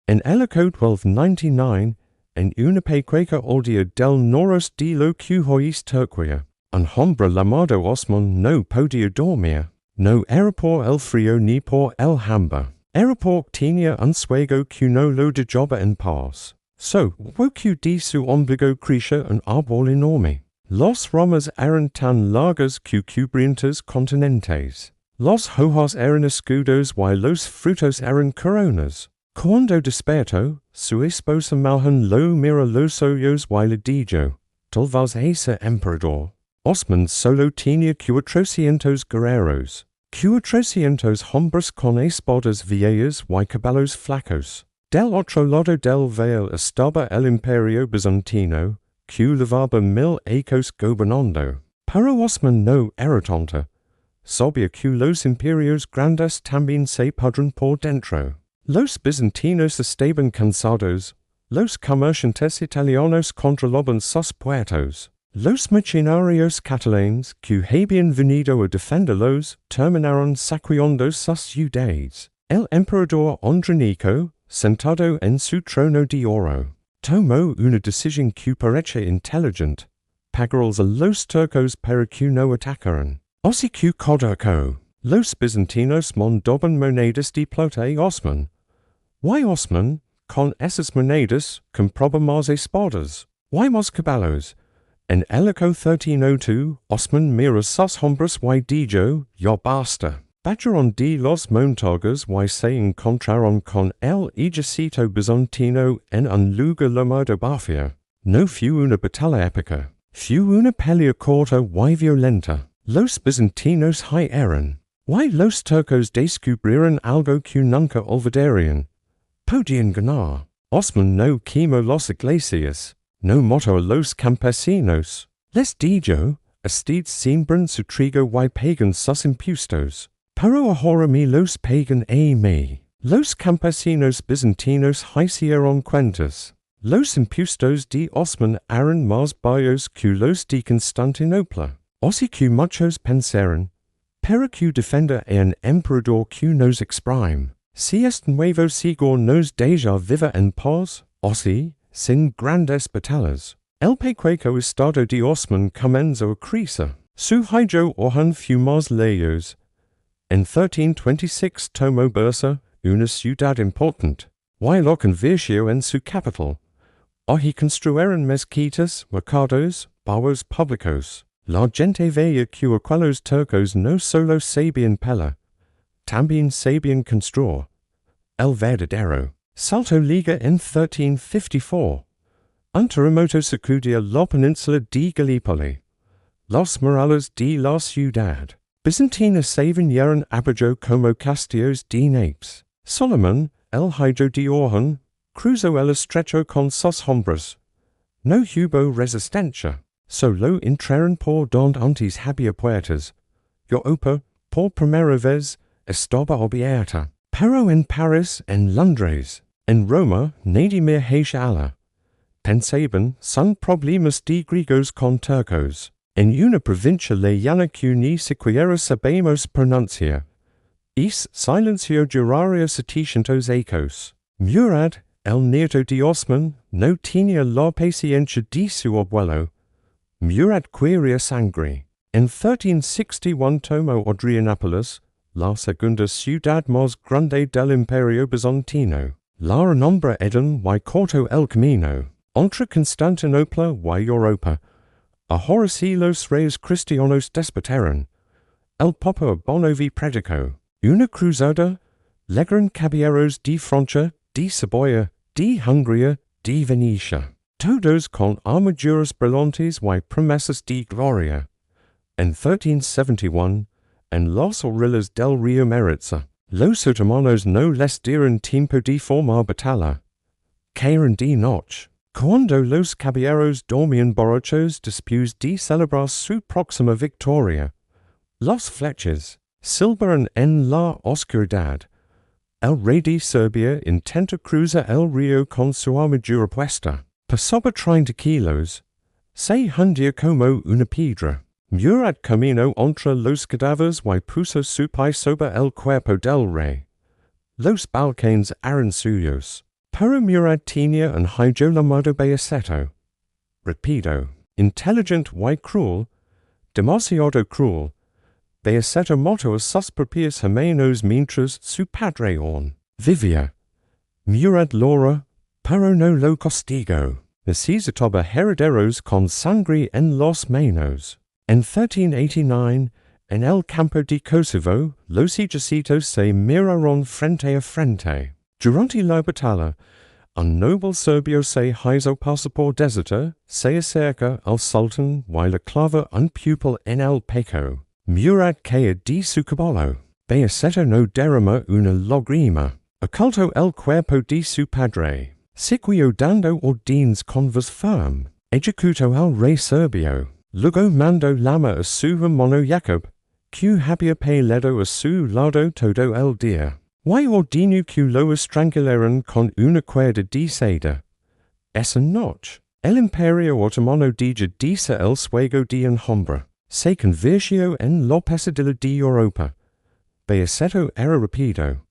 En Elico 1299, en una pequeña aldea del noroeste de lo que hoy es Turquía, un hombre llamado Osman no podía dormir, no era por el frío ni por el hambre, era porque tenía un sueño que no lo dejaba en paz. So, que de su ombligo crecía un árbol enorme. Los ramas eran tan largas que cubrían continentes. Los hojas eran escudos y los frutos eran coronas. Cuando despertó, su esposa Malhan lo mira los ojos y le dijo, tal vez ese emperador. Osman solo tenía 400 guerreros, 400 hombres con espadas viejas y caballos flacos. Del otro lado del velo estaba el Imperio Bizantino, que llevaba 1000 años gobernando. Pero Osman no era tonto. Sabía que los imperios grandes también se pudren por dentro. Los bizantinos estaban cansados. Los comerciantes italianos controlaban sus puertos. Los mercenarios catalanes, que habían venido a defenderlos, terminaron saqueando sus ciudades. El emperador Andrónico, sentado en su trono de oro, tomó una decisión que parecía inteligente. Pagarles a los turcos para que no atacaran. Así que Codurco, los bizantinos mandaban monedas de plata a Osman. Y Osman, con esas monedas, compraba más espadas, y más caballos. En Elico 1302, Osman mira sus hombres y dijo, ya basta. Bajaron de los montagues y se encontraron con el ejército bizantino en un lugar llamado Bafia. No fue una batalla épica, fue una pelea corta y violenta. Los bizantinos huyeron, y los turcos descubrieron algo que nunca olvidarían. Podían ganar. Osman no quemó las iglesias, no mató a los campesinos. Les dijo, ustedes siembran su trigo y pagan sus impuestos. Pero ahora me los pagan a mí. Los campesinos bizantinos hicieron cuentas. Los impuestos de Osman eran más bajos que los de Constantinopla. Así que muchos pensaron, pero que defender a un emperador que nos exprime. Si este nuevo siglo nos deja vivir en paz, así, sin grandes batallas. El pequeño estado de Osman comenzó a crecer. Su hidro ojan fue más lejos. En 1326 tomó Bursa, una ciudad importante, y lo convirtió en su capital. Allí construyeron mezquitas, mercados, baús públicos. La gente veía que aquellos turcos no solo sabían pelear, también sabían construir. El verdadero salto liga en 1354. Un terremoto sacudió la península de Gallipoli. Las murallas de la ciudad bizantina se vinieron abajo como castillos de naipes. Solimán, el hidro de Orhan, cruzó el estrecho con sus hombres. No hubo resistencia. Solo entraron por donde antes había puertas. Europa, por primera vez, estaba abierta. Pero en París, en Londres, en Roma, nadie me ala. Pensaban, son problemas de griegos con turcos. En una provincia lejana que ni siquiera sabemos pronunciar. Es silencio duraría 700 ecos. Murad, el nieto de Osman, no tenía la paciencia de su abuelo. Murad quería sangre. En 1361 tomó Adrianopolis, la segunda ciudad más grande del Imperio Bizantino. La renombra Edom y cortó el camino, entre Constantinopla y Europa. Ahora sí los reyes cristianos despertaron. El Papa Bonovi predicó. Una cruzada, llegaron caballeros de Francia, de Saboya, de Hungría, de Venecia. Todos con armaduras brillantes y promesas de gloria. En 1371, en las orillas del río Maritza, los otomanos no les dieron tiempo de formar batalla. Cayeron de noche. Cuando los caballeros dormían borrachos después de celebrar su próxima victoria, las flechas silbaron en la oscuridad. El rey de Serbia intenta cruzar el río con su armadura puesta. Pesaba 30 kilos. Se hundía como una piedra. Murad caminó entre los cadáveres y puso su pie sobre el cuerpo del rey. Los Balcanes eran suyos. Pero Murad Tinia and Hijo Lamado Bayaceto. Rapido. Intelligent y cruel. Demasiado cruel. Bayaceto moto sus propios hermanos mientras su padre on. Vivia. Murad Laura. Pero no lo castigo. Necesitaba herederos con sangre en los manos. En 1389, en el campo de Kosovo, los ejércitos se miraron frente a frente. Durante la batalla, un noble serbio se hizo pasar por desertor, se acerca al sultán y le clava un pupil en el pecho. Murad cae de su caballo. Bayaceto no derrama una lágrima. Ocultó el cuerpo de su padre. Siguió dando órdenes con voz firme. Ejecutó al rey serbio. Luego mandó lama a su hermano Jacob, que había peleado a su lado todo el día. Y ordenó que lo estrangularan con una cuerda de seda. Esa noche, el Imperio Otomano dice el sueño de Alhambra. Se convirtió en la pesadilla de Europa. Bayaceto era rapido.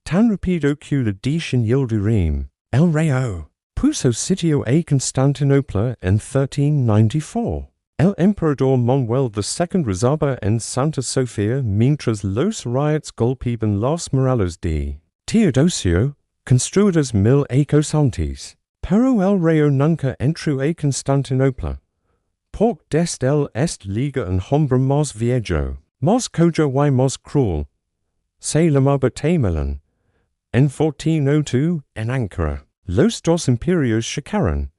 Tan rapido que le dicen Yildirim. El reo puso sitio a Constantinopla en 1394. El emperador Manuel II rezaba en Santa Sofía mientras los riots golpeaban las murallas de Teodosio, construidas 1000 años antes. Pero el reo nunca entró a Constantinopla. Porque desde el est liga un hombre más viejo, más cojo y más cruel. Se llamaba Tamerlán. En 1402, en Ankara, los dos imperios chocaron.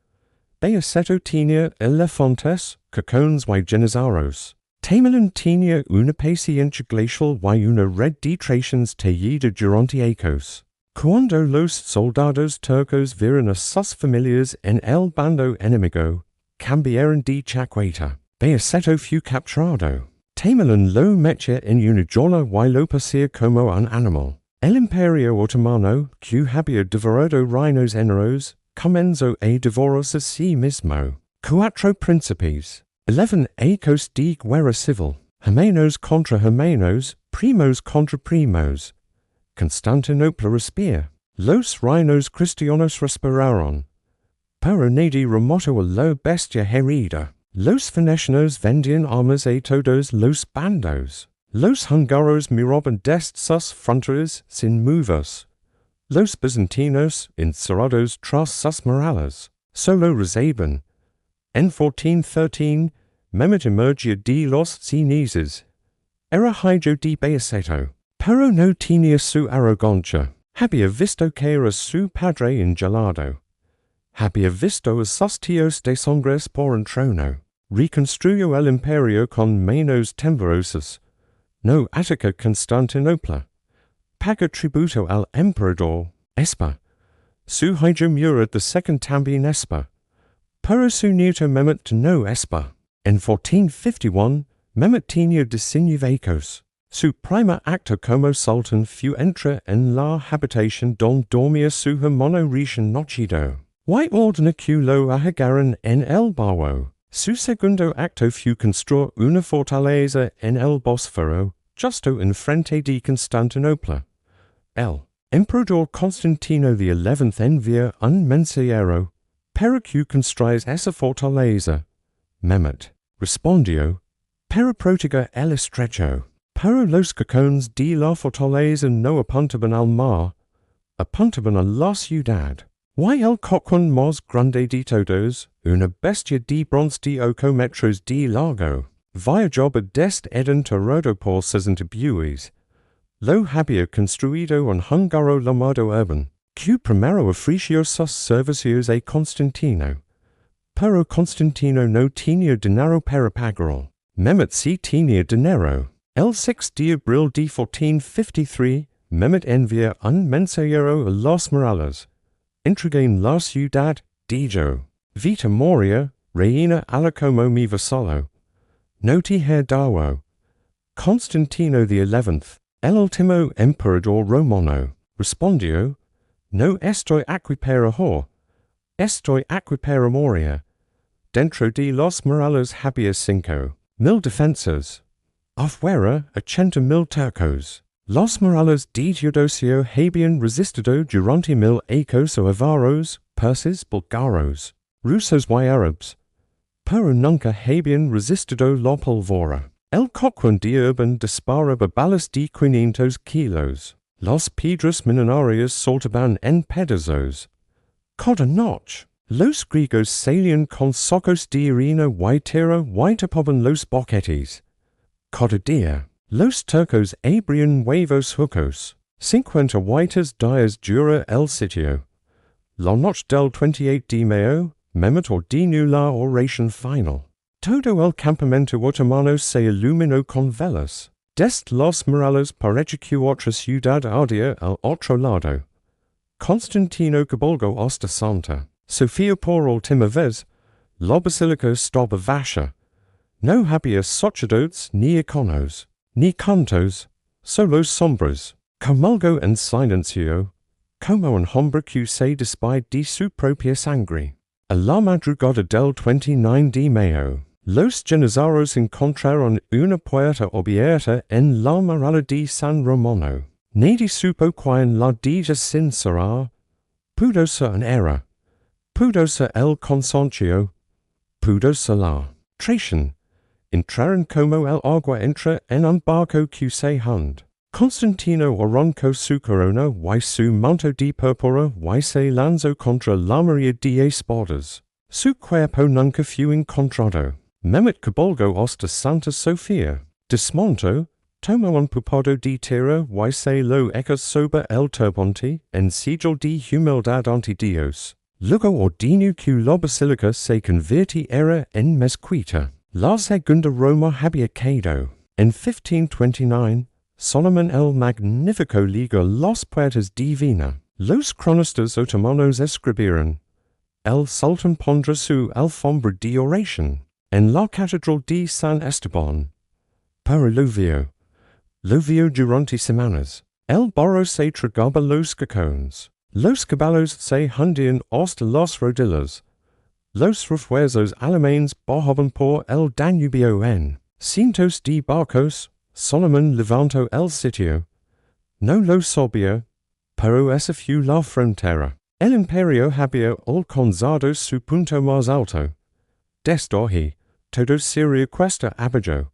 Bayaceto tenía elefantes, cacones y janizaros. Tamerlán tenía una paciencia glacial y una red de traiciones tallida durante años. Cuando los soldados turcos vieron a sus familias en el bando enemigo, cambiaron de chaqueta. Bayaceto fue capturado. Tamerlán lo metió en una jaula y lo pasea como un animal. El Imperio Otomano, que había devorado reinos enteros, comenzó a devorarse a sí mismo. 4 príncipes. 11 años de guerra civil. Hermanos contra hermanos, primos contra primos. Constantinopla respira. Los reinos cristianos respiraron. Pero nadie remoto a la bestia herida. Los venecianos vendían armas a todos los bandos. Los húngaros miraban desde sus fronteras sin moverse. Los bizantinos, encerrados tras sus murallas, solo rezaban. En 1413, Mehmet emergía de los cenizas. Era hijo de Bayaceto, pero no tenía su arrogancia. Había visto caer a su padre enjalado. Había visto a sus tíos desangres por un trono. Reconstruyó el imperio con manos temblorosas. No ataca Constantinopla. Paga tributo al emperador, Esta. Su hijo Murad II también Esta. Pero su nieto Mehmet no Esta. En 1451, Mehmet tenía 19 años. Su primer acto como sultán fue entrar en la habitación donde dormía su hermano recién nacido. Y ordena que lo ahogaran en el barro. Su segundo acto fue construir una fortaleza en el Bósforo, justo enfrente de Constantinopla. El emperador Constantino XI envía un mensajero para que construyas esa fortaleza. Mehmet respondió, para proteger el estrecho. Pero los cacones de la fortaleza no apuntaban al mar, apuntaban a la ciudad. Y el cocón más grande de todos, una bestia de bronce de 8 metros de largo, viajaba desde Eden a Rodo por 60 bueyes. Lo había construido un húngaro llamado Urban, que primero ofreció sus servicios a Constantino. Pero Constantino no tenía dinero para pagarlo. Mehmet sí tenía dinero. El 6 de abril de 1453, Mehmet envía un mensajero a las murallas. Entrega en la ciudad, dijo, Vita Moria, reina ala como mi vasallo. No te dawo. Constantino XI, el último emperador romano, respondió, no estoy aquí para jo, estoy aquí para Moria. Dentro de los murallas había 5,000 defensas. Afuera 80,000 turcos. Los morales de Teodosio habean resistido durante 1800 perses bulgaros, rusos y arabs, pero nunca habean resistido la pólvora. El coquón de urban disparaba balas de 500 kilos. Los piedras milenarias saltaban en pedazos. Cada noche, los griegos salían con sacos de harina y tierra y tapaban los boquetes. Cada día, los turcos abrían huevos huecos. 50 días dura el sitio. La noche del 28 de mayo, memento de la oración final. Todo el campamento otomano se iluminó con velas. Desde los murales parecía que otra ciudad ardía al otro lado. Constantinopla hasta Santa Sofía por última vez, la basílica estaba vacía. No había sacerdotes ni iconos, ni cantos, solo sombras. Comulgo en silencio, como un hombre que se despide de su propia sangre. A la madrugada del 29 de mayo, los janízaros encontraron una puerta abierta en la muralla de San Romano. Nadie supo quién la dejó sin cerrar. Pudo ser un era. Pudo ser el cansancio. Pudo ser la traición. Entraron como el agua entra en un barco que se hunde. Constantino arrancó su corona y su manto de púrpura y se lanzó contra la maría de espadas. Su cuerpo nunca fue encontrado. Mehmet cabalgó hasta Santa Sofía. Desmontó, tomó un puñado de tierra y se lo echó sobre el turbante en sigil de humildad ante Dios. Luego ordenó que la basílica se convirtiera en mezquita. La segunda Roma había caído. En 1529, Solimán el Magnífico ligó las puertas de Viena. Los cronistas otomanos escribieron: el sultán pondrá su alfombra de oración en la catedral de San Esteban. Pero lo vio durante semanas. El barro se tragaba los cacones. Los caballos se hundían hasta las rodillas. Los refuerzos alemanes bajaban por el Danubio en cientos de barcos. Solimán levantó el sitio. No lo sabía, pero esa fue la frontera. El imperio había alcanzado su punto más alto. Desde ahí, todo se recuesta abajo.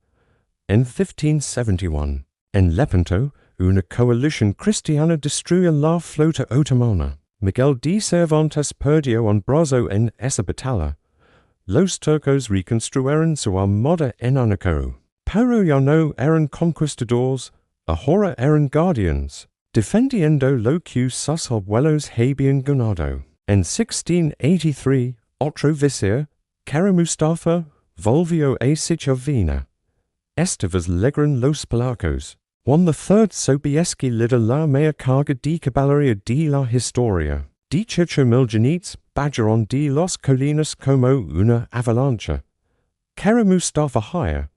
En 1571, en Lepanto, una coalición cristiana destruyó la flota otomana. Miguel de Cervantes perdió un brazo en esa batalla. Los turcos reconstruyeron su armada en Anaco. Pero ya no eran conquistadores, ahora eran guardians, defendiendo lo que sus abuelos habían ganado. En 1683, otro visir, Kara Mustafa, volvió a sitiar Viena. Esta vez lograron los polacos. Juan III Sobieski lideró la mayor carga de caballería de la historia. 18,000 jinetes bajaron de las colinas como una avalancha. Kara Mustafa higher.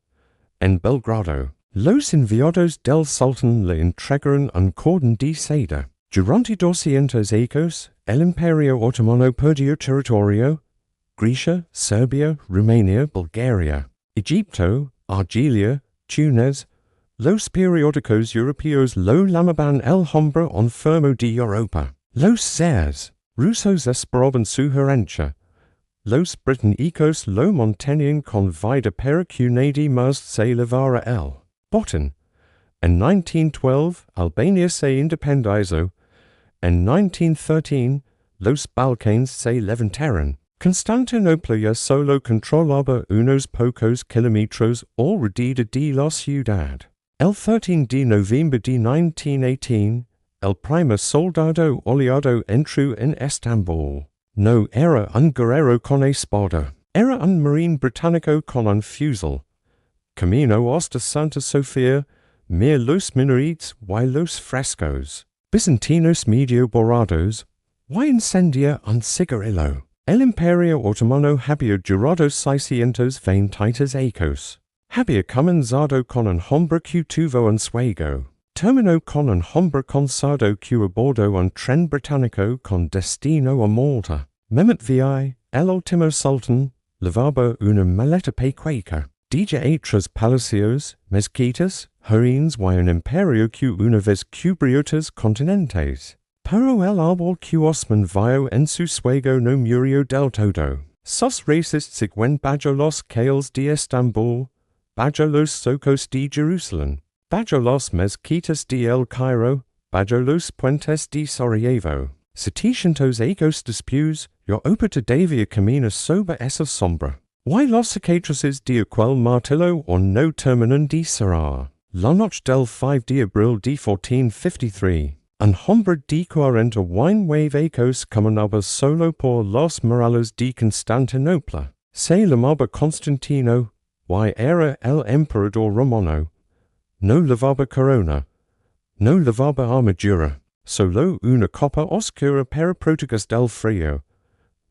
En Belgrado, los enviados del sultán le entregaron un cordón de seda. Durante 200 años, el Imperio Otomano perdió territorio: Grecia, Serbia, Rumania, Bulgaria, Egipto, Argelia, Túnez. Los periódicos europeos lo llamaban el hombre enfermo de Europa. Los zares rusos esperaban su herencia. Los británicos lo mantenían con vida para que nadie más se llevara el botín. En 1912, Albania se independizó. En 1913, los Balcanes se levantaron. Constantinopla ya solo controlaba unos pocos kilómetros alrededor de la ciudad. El 13 de noviembre de 1918, el primer soldado aliado entró en Estambul. No era un guerrero con espada, era un marine británico con un fusil. Camino hasta Santa Sofía, mira los minaretes y los frescos. Bizantinos medio borrados, y incendia un cigarrillo. El Imperio Otomano había durado 620 años. Había comenzado con un hombre que tuvo un sueño. Terminó con un hombre cansado que abordó un tren británico con destino a Malta. Mehmet VI, el último sultán, llevaba una maleta pequeña. DJ otras palacios, mezquitas, jardines y un imperio que una vez cubriotas continentes. Pero el árbol que Osman vio en su sueño no murió del todo. Sus raíces siguen bajo los cales de Estambul, bajo los zocos de Jerusalén, bajo los mezquitas de El Cairo, bajo los puentes de Sarajevo. Setecientos años después, Europa todavía camina sobre esa sombra. Y los cicatrices de aquel martillo o no terminan de cerrar. La noche del 5 de abril de 1453. Un hombre de 49 años caminaba solo por los murales de Constantinopla. Se llamaba Constantino, y era el emperador romano. No llevaba corona. No llevaba armadura. Solo una copa oscura para protegerse del frío.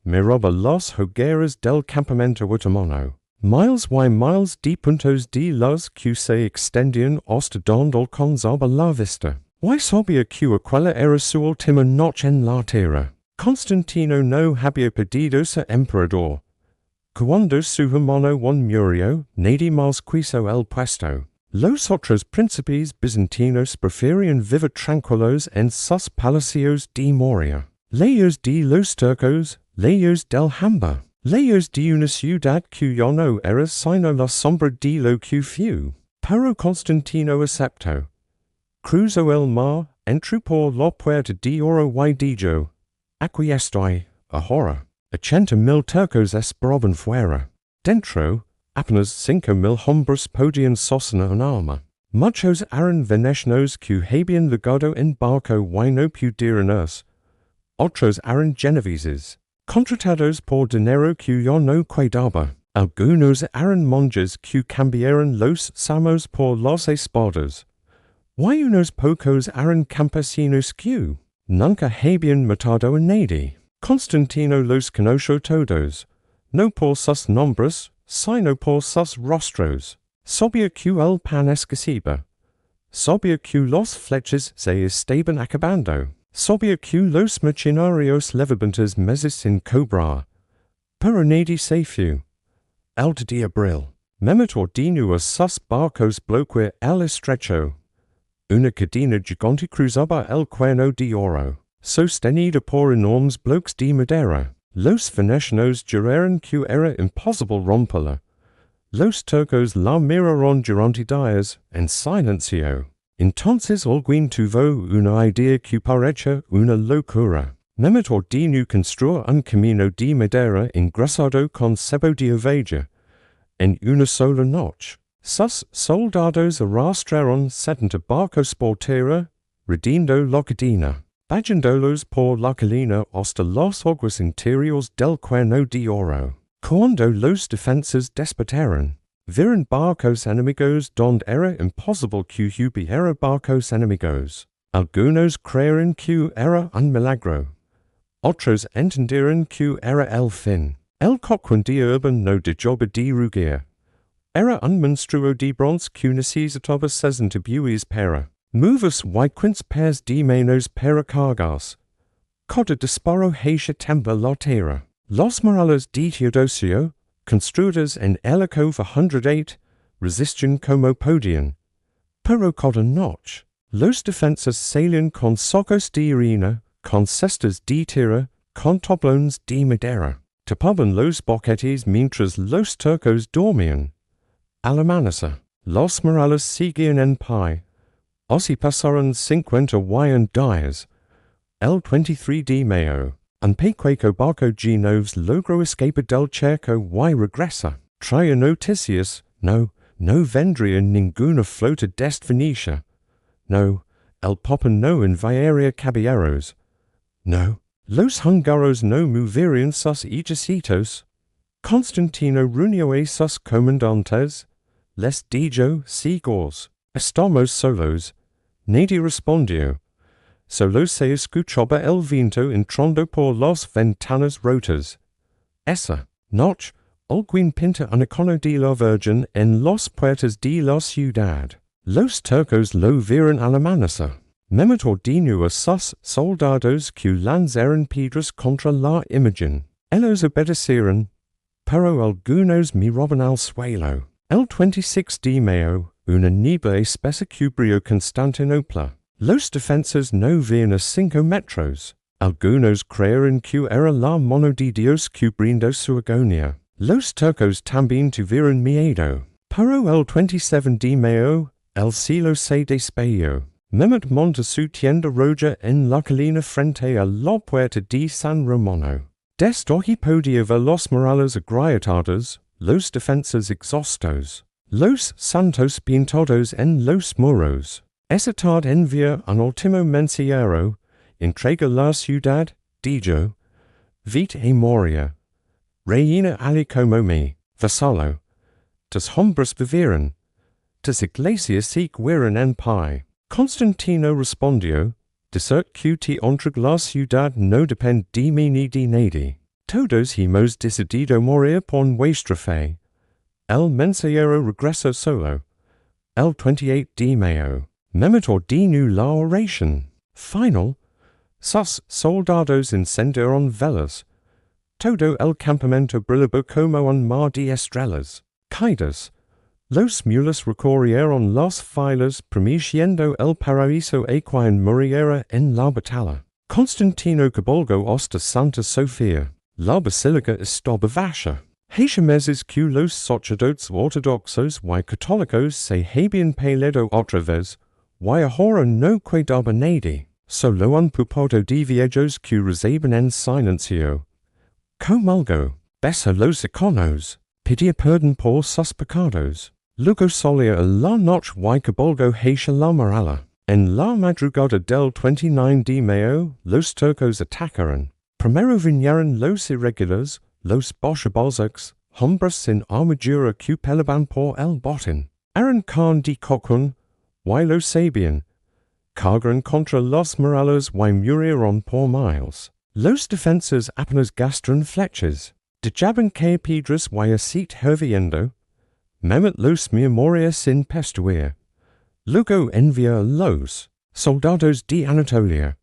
Miraba las hogueras del campamento otomano. Miles y miles de puntos de luz que se extendían hasta donde alcanzaba la vista. Y sabía que aquella era su última noche en la tierra. Constantino no había perdido su emperador. Cuando su hermano Juan murió, nadie más quiso el puesto. Los otros príncipes bizantinos preferían vivir tranquilos en sus palacios de Moria. Lejos de los turcos, lejos del hambre, lejos de una ciudad que ya no era sino la sombra de lo que fue. Pero Constantino aceptó. Cruzó el mar, entró por la puerta de oro y dijo, aquí estoy, ahora. 80,000 turcos esperaban fuera. Dentro, apenas 5,000 hombres podían sostener un arma. Muchos eran venecianos que habían llegado en barco y no pudieron irse. Otros eran genoveses, contratados por dinero que ya no quedaba. Algunos eran monjes que cambiaron los salmos por las espadas. Y unos pocos eran campesinos que nunca habían matado a nadie. Constantino los conoció todos, no por sus nombres, sino por sus rostros. Sabía que el pan escaseaba. Sabía que los flechas se estaban acabando. Sabía que los mercenarios levantes meses sin cobrar. Pero nadie se fue. El de abril. Memotor dino a sus barcos bloquear el estrecho. Una cadena gigante cruzaba el cuerno de oro, sostenida por enormes bloques de madera. Los venecianos juraron que era imposible romperla. Los turcos la miraron durante días, en silencio. Entonces alguien tuvo una idea que parecía una locura. Memotor dino construir un camino de madera engrasado con cebo de oveja, en una sola noche. Sus soldados arrastraron 70 barcos por tierra, redendo la cadena, bajándolos por la colina hasta las aguas interiores del cuerno de oro. Cuando los defensas despertaron, vieron barcos enemigos donde era imposible que hubiera barcos enemigos. Algunos creyeron que era un milagro. Otros entendieron que era el fin. El coquin de urban no dejaba de rugir. Era un monstruo de bronce que necesitaba 60 bueyes para moverse y 15 pairs de manos para cargas. Cada disparo hacía temblar la tierra. Los murales de Teodosio, construidos en el año 108, resistían como podían. Pero cada noche, los defensas salían con sacos de harina, con cestas de tierra, con tablones de madera. Tapaban los boquetes mientras los turcos dormían. Al amanecer, los murales seguían en pie. Así pasaron 51 días. El 23 de mayo, un pequeño barco genovés logró escapar del cerco y regresa. Traía noticias. No vendría ninguna flota desde Venecia. No, el Papa no enviaría caballeros. No, los húngaros no moverían sus ejércitos. Constantino reunió a sus comandantes. Les dijo, siglos, estamos solos. Nadie respondió. Solo se escuchaba el viento entrando por las ventanas rotas. Esa noche, alguien pinta un icono de la Virgen en las puertas de la ciudad. Los turcos lo vieron al amanecer. Memotor dino a sus soldados que lanzaron piedras contra la imagen. Ellos obedecieron, pero algunos miraban al suelo. El 26 de Mayo, una nieve espesa cubrió Constantinopla. Los defensores no Viena 5 metros. Algunos creyeron que era la mano de Dios cubriendo su agonía. Los turcos también tuvieron miedo. Pero el 27 de Mayo, el cielo se despejó. Mehmet monta su tienda roja en la colina frente a la puerta de San Romano. Desde allí podía ver los murales agrietados, los defensores exhaustos, los santos pintados en los muros. Esa tarde envía un último mensajero, entrega la ciudad, dijo, vite y moria. Reina ali como mi, vasallo. Tus hombres vivieron, tus iglesias siguieron en pie. Constantino respondió, desert que entre la ciudad no depende de mí ni de nadie. Todos hemos decidido morir por vuestra fe. El mensajero regresó solo. El 28 de Mayo. Mehmet ordenó la oración. Final. Sus soldados encendieron velas. Todo el campamento brilló como un mar de estrellas. Caídas. Los mules recorrieron las filas prometiendo el paraíso a quien muriera en la batalla. Constantino cabalgó hasta Santa Sofía. La basílica estaba vacía. Hace meses que los sacerdotes ortodoxos y católicos se habían peleado otra vez, y ahora no quedaba nadie. Solo un puñado de viejos que rezaban en silencio. Comulgó, besó los iconos, pedía perdón por sus pecados. Luego solía la noche y cabalgó hacia la muralla. En la madrugada del 29 de Mayo, los turcos atacaron. Primero vinieron los irregulares, los bolcheviques, hombres sin armadura que peleaban por el botín. Arrancaron de Cochun, y lo sabían. Cargaron contra los murales y murieron por miles. Los defensores apenas gastaron flechas. Dejaban caer piedras y así hirviendo. Mehmet los memoria sin pestuar. Luego envió los soldados de Anatolia.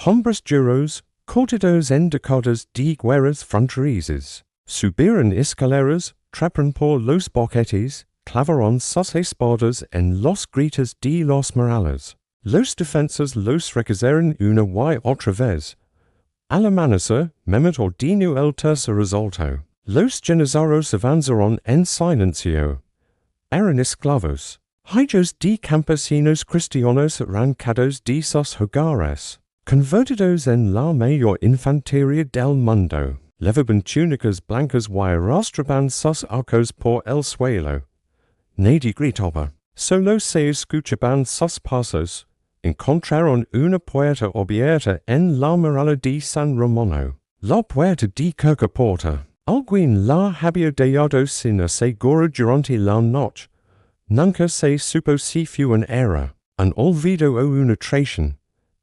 Hombres duros, cortados en décadas de guerras fronterizas. Subieron escaleras, treparon por los boquetes, clavaron sus espadas en los grietas de los murales. Los defensores los requisaron una y otra vez. Al amanecer, Mehmet ordenó el tercer asalto. Los janízaros avanzaron en silencio. Eran esclavos. Hijos de campesinos cristianos arrancados de sus hogares. Convertidos en la mayor infantería del mundo. Levaban túnicas blancas y arrastraban sus arcos por el suelo. Nadie gritaba. Solo se escuchaban sus pasos. Encontraron una puerta abierta en la muralla de San Romano. La puerta de Porta. Alguien la había dejado sin asegurar durante la noche. Nunca se supo si fue un error, un olvido o una traición.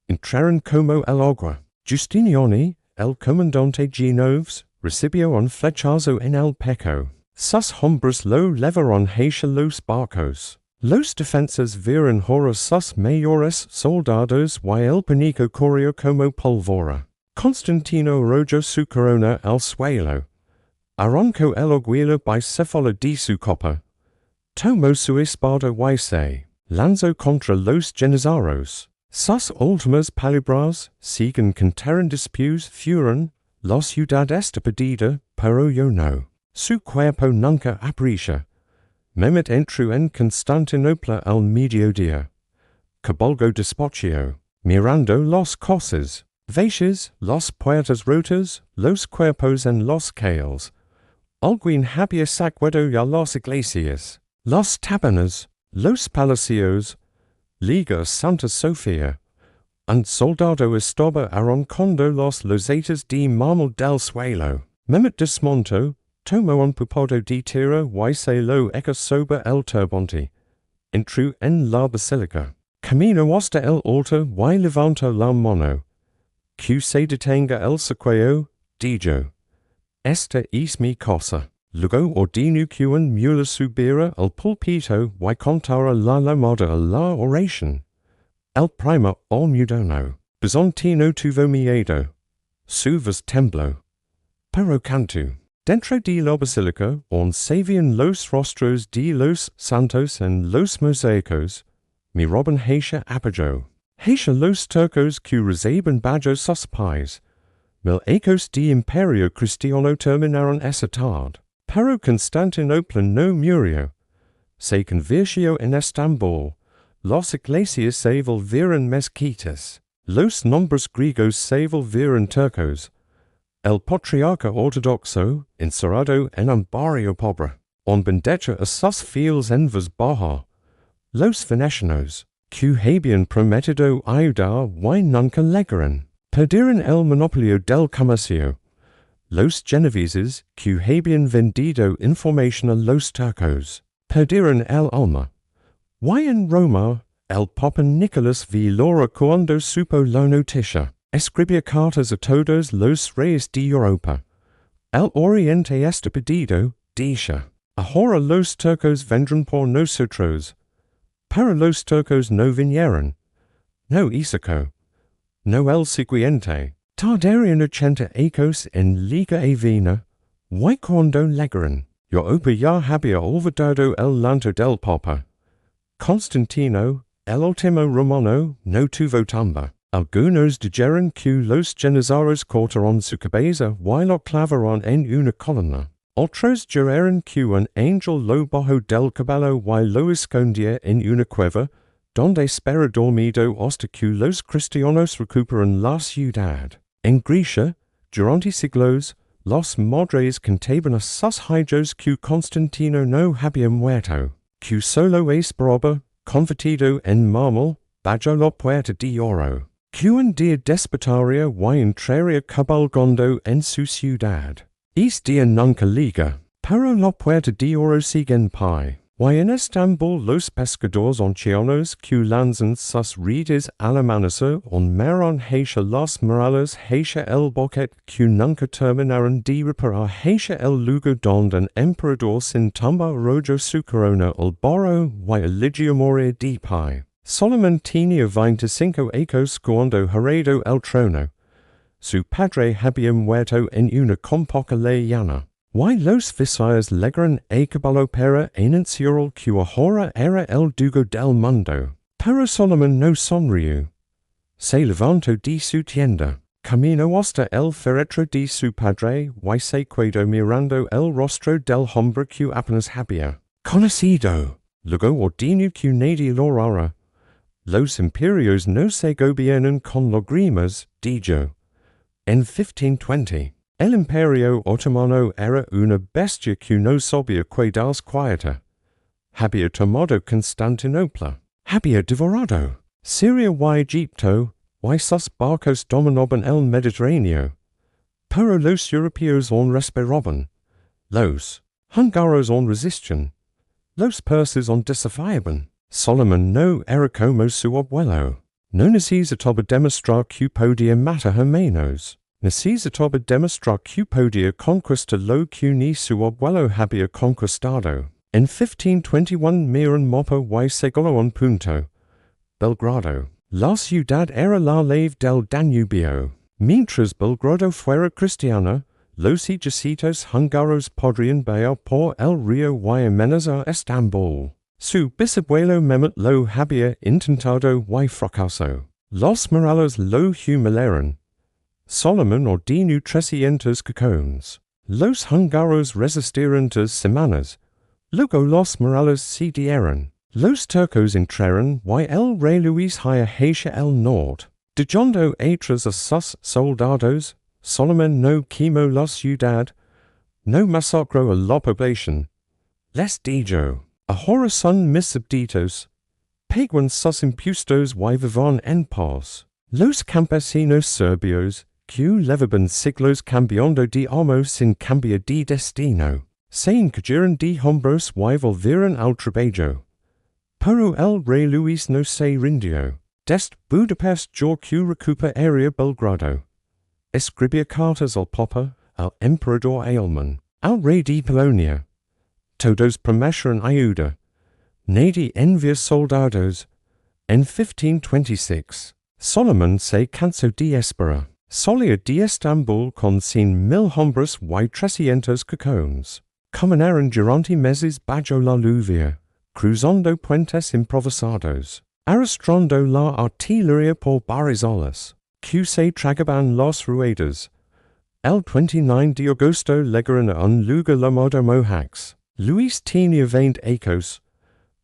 Entraron como el agua. Justiniani, el comandante Genoves, recibió un flechazo en el pecho. Sus hombres lo levaron hacia los barcos. Los defensores vieron ahora sus mayores soldados y el pánico corrió como pólvora. Constantino arrojó su corona al suelo. Arrancó el aguila bicéfala de su copa. Tomó su espada y se lanzó contra los janízaros. Sus últimas palabras, siguen cantaron después fueron, la ciudad está perdida, pero yo no. Su cuerpo nunca apareció. Mehmet entró en Constantinopla al mediodía. Cabalgó despacio, mirando las cosas. Veces, las puertas rotas, los cuerpos en los calles. Alguien había saqueado ya las iglesias, las tabernas, los palacios. Liga Santa Sofía. Un soldado estaba arrancando las losetas de mármol del suelo. Mehmet desmontó, tomó un puñado de tierra y se lo echó sobre el turbante. Entró en la basílica. Caminó hasta el altar y levantó la mano. Que se detenga el saqueo, dijo. Esta es mi casa. Luego ordenó que un mula subiera al púlpito y contara la llamada a la oración. El primer almudano. Bizantino tuvo miedo. Su voz tembló. Pero cantó. Dentro de la basilica, on savian los rostros de los santos en los mosaicos, mi robin hacia apogeo. Hacia los turcos que rezaban bajo sus pies, mil ecos de Imperio Cristiano terminaron esa tarde. Pero Constantinopla no murió. Se convirtió en Estambul. Las iglesias se volvieron mezquitas. Los nombres griegos se volvieron turcos. El patriarca ortodoxo, encerrado en un barrio pobre, on bendecha a sus fieles en voz baja. Los venecianos, que habían prometido ayudar y nunca llegaron, perdieron el monopolio del comercio. Los genoveses, que habían vendido información a los turcos, perdieron el alma. Y en Roma, el Papa Nicolás V Lora cuando supo la noticia, escribía cartas a todos los reyes de Europa. El Oriente está perdido, dice. Ahora los turcos vendrán por nosotros. Pero los turcos no vinieron. No Isaco. No el siguiente. Tardaron 80 ecos en Liga a Viena. Y cuando llegaron, Europa ya había olvidado el lanto del Papa. Constantino, el último romano, no tuvo tumba. Algunos dijeron que los Janízaros cortaron su cabeza y lo clavaron en una columna. Otros dijeron que un ángel lo bajó del caballo y lo escondía en una cueva, donde espera dormido hasta que los cristianos recuperan la ciudad. En Grecia, durante siglos, los madres contaban a sus hijos que Constantino no había muerto, que solo esperaba, convertido en mármol, bajo la puerta de oro, que un día despertaría y entraría cabalgando en su ciudad. Este nunca liga, pero la puerta de oro sigue en pie. Y en Estambul los pescadores ancianos que lanzan sus redes al amanecer miran hacia las murallas hacia el bosque que nunca terminaron de reparar hacia el lugar donde un emperador sin tumba arrojó su corona al barro y eligió morir de pie. Solimán tenía 25 ecos cuando heredó el trono. Su padre había muerto en una época lejana. Y los visaires llegaron a caballo para anunciar que ahora era el dueño del mundo. Pero Solimán no sonrió. Se levantó de su tienda, caminó hasta el féretro de su padre y se quedó mirando el rostro del hombre que apenas había conocido. Luego ordenó que nadie lo orara. Los imperios no se gobiernan con lágrimas, dijo. En 1520, el Imperio Otomano era una bestia que no sabía cuidarse quieta. Había tomado Constantinopla, había devorado Siria y Egipto, y sus barcos dominaban el Mediterráneo. Pero los europeos aún respiraban. Los húngaros aún resistían. Los persas aún desafiaban. Solimán no era como su abuelo. No necesitaba demostrar que podía matar a menos. Necesitaba demostrar que podía conquistar lo que ni su abuelo había conquistado. En 1521 miran mapa y seguro un punto. Belgrado. La ciudad era la leve del Danubio. Mientras Belgrado fuera cristiana, los ejércitos húngaros podrían ver por el río y amenazar Estambul. Su bisabuelo Mehmet lo había intentado y fracasó. Los murallas lo humillaron. Solimán ordenó 300 cacones. Los húngaros resistieron 2 semanas. Luego los murallas se dieron. Los turcos entraron y el rey Luis hacia el norte. Dejando atrás a sus soldados, Solimán no quemó la ciudad, no masacró a la población. Les dijo, ahora son mis súbditos. Pagan sus impuestos y vivan en paz. Los campesinos serbios, que llevaban siglos cambiando de amo sin cambiar de destino, se encallaron de hombros y volvieron al trabajo. Pero el rey Luis no se rindió. Desde Budapest yo que recuperaría Belgrado. Escribía cartas al Papa, al emperador alemán, al rey de Polonia. Todos prometieron ayuda. Nadie envía soldados. En 1526, Solimán se cansó de esperar. Solia di Istanbul con sin mil hombres y trescientos cacones. Caminaron durante meses bajo la lluvia, cruzando puentes improvisados, arrastrando la artillería por barrizolas, que se tragaban los ruedas. El 29 de agosto llegaron a un lugar llamado Mohacs. Luis tenía 20 acres.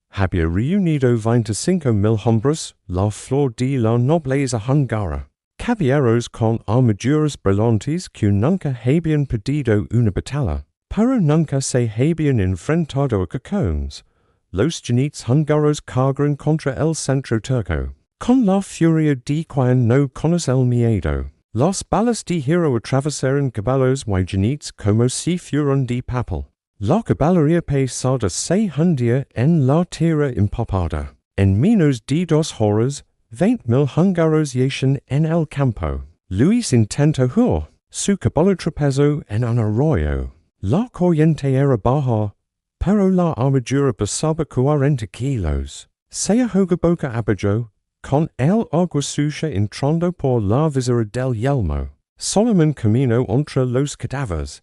Había reunido 25,000 hombres, la flor de la nobleza húngara. Caballeros con armaduras brillantes que nunca habían perdido una batalla, pero nunca se habían enfrentado a cacones. Los jinetes húngaros cargaron contra el centro turco, con la furia de quien no conoce el miedo. Las balas de hierro atravesaron caballos y jinetes como si fueran de papel. La caballería pesada se hundía en la tierra empapada. En menos de 2 horas, 20,000 húngaros yacían en el campo. Luis intentó huir. Su caballo tropezó en un arroyo. La corriente era baja, pero la armadura pesaba 40 kilos. Se ahogó boca abajo, con el agua sucia entrando por la visera del yelmo. Solimán caminó entre los cadáveres.